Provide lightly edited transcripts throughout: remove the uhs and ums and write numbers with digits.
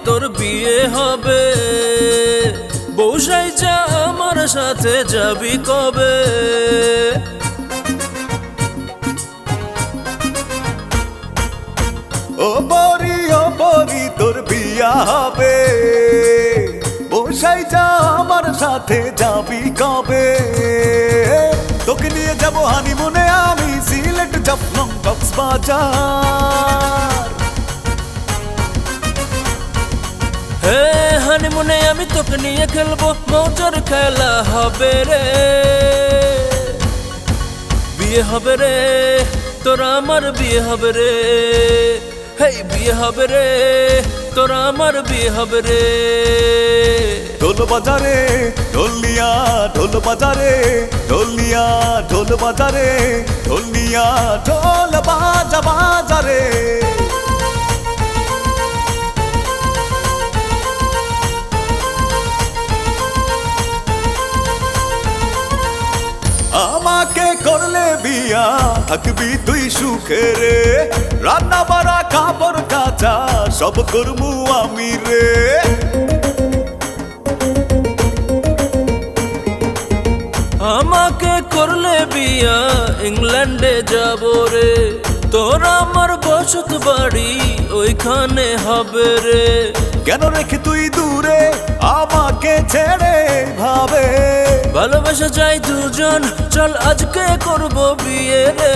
তোর বিয়ে হবে, বউ সাইজা আমার সাথে যাবি কবে? ও পরি তোর বিয়া হবে, বসাই যা আমার সাথে যাবি কবে? তোকে নিয়ে যাব হানিমুনে আমি সিলেট জাফলং কক্সবাজার। হে হানিমুনে আমি তোকে নিয়ে খেলবো, মজার খেলা হবে রে। বিয়ে হবে রে, তোরা আমার বিয়ে হবে রে। হেই বিয়ে হবে রে, তোরা আমার বিয়ে হবে রে। ঢোল বাজারে ঢোল নিয়া, ঢোল বাজারে ঢোল নিয়া, ঢোল বাজারে ঢোল নিয়া, ঢোল বাজা বাজারে। আমাকে করলে বিয়া থাকবি তুই সুখে রে, রান্না বাড়া কাপড় কাচা সব করমু আমি রে। আমাকে করলে বিয়া ইংল্যান্ডে যাব রে, তোর আমার বসত বাড়ি ওইখানে হবে রে। কেন রেখে তুই দূরে আমাকে ছেড়ে ভাবে? ভালোবাসা যাই দুজন, চল আজকে করব বিয়ে রে।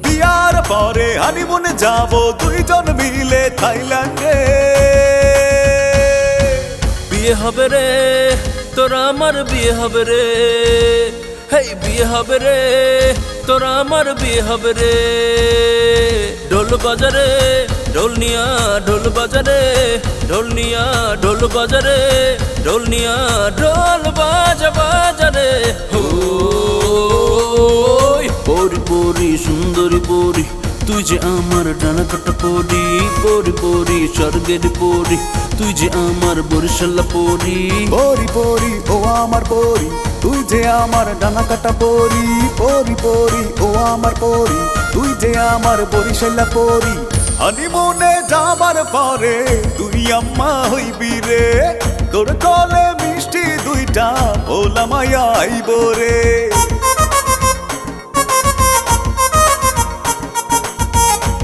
বিয়ার পরে হানিমুনে যাব দুইজন মিলে থাইল্যান্ডে। বিয়ে হবে রে, তোরা আমার বিয়ে হবে রে। হেই বিয়ে হবে রে, তোরা আমার বিয়ে হবে রে। ঢোল বাজারে ঢোল নিয়া, ঢোল বাজারে ঢোল নিয়া, ঢোল বাজারে ঢোল নিয়া, ঢোল বাজা বাজারে। পরি পরি সুন্দরী পরি, তুই যে আমার ডানা কাটা পরি। পরি পরি স্বর্গের পরি, তুই যে আমার বরিশালা পরি। পরি পরি ও আমার পরি, তুই যে আমার ডানা কাটা পরি। পরি পরি ও আমার পরি, তুই যে আমার বরিশালা পরি। হানিমুনে যাবার পরে তুই আম্মা হইবি রে, তোর কলে মিষ্টি দুইটা ভোলা মায়া আইব রে।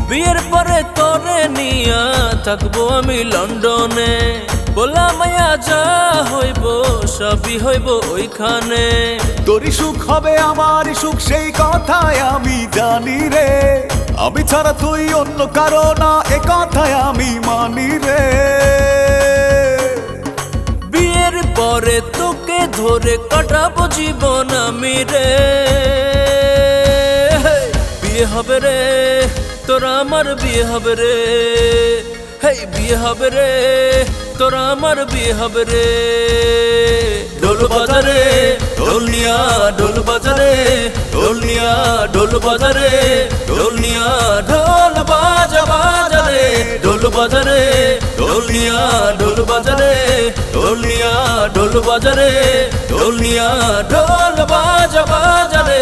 বিয়ের পরে তোরে নিয়া থাকবো আমি লন্ডনে, বলা মায়া যা হইব সবই হইব ওইখানে। তোরই সুখ হবে আমারই সুখ সেই কথায় আমি জানি রে, আমি ছাড়া তুই অন্য কারো না এ কথায় আমি মানি রে। বিয়ের পরে তোকে ধরে কাটাবো জীবন আমি রে। বিয়ে হবে রে, তোরা আমার বিয়ে হবে রে। হেই বিয়ে হবে রে, তোরা আমার বিয়ে হবে রে। ঢোল বাজারে ঢোল নিয়া, ঢোল বাজারে ঢোল নিয়া, ঢোল বাজারে ঢোল নিয়া, ঢোল বাজা বাজারে। ঢোল বাজারে ঢোল নিয়া, ঢোল বাজারে ঢোল নিয়া, ঢোল বাজারে ঢোল নিয়া, ঢোল বাজা বাজারে।